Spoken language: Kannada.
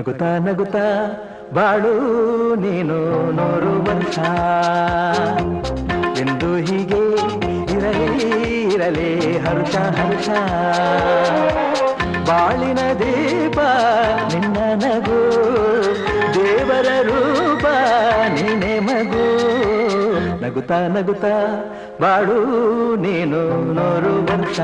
ನಗುತ್ತಾ ನಗುತ್ತಾ ಬಾಳು ನೀನು 100 ವರ್ಷ ಎಂದು ಹೀಗೆ ಇರಲಿ ಇರಲಿ ಹರುಷ ಹರುಷ ಬಾಳಿನ ದೀಪ ನಿನ್ನ ನಗು ದೇವರ ರೂಪ ನೀನೆ ಮಗು ನಗುತ್ತಾ ನಗುತ್ತಾ ಬಾಳು ನೀನು 100 ವರ್ಷ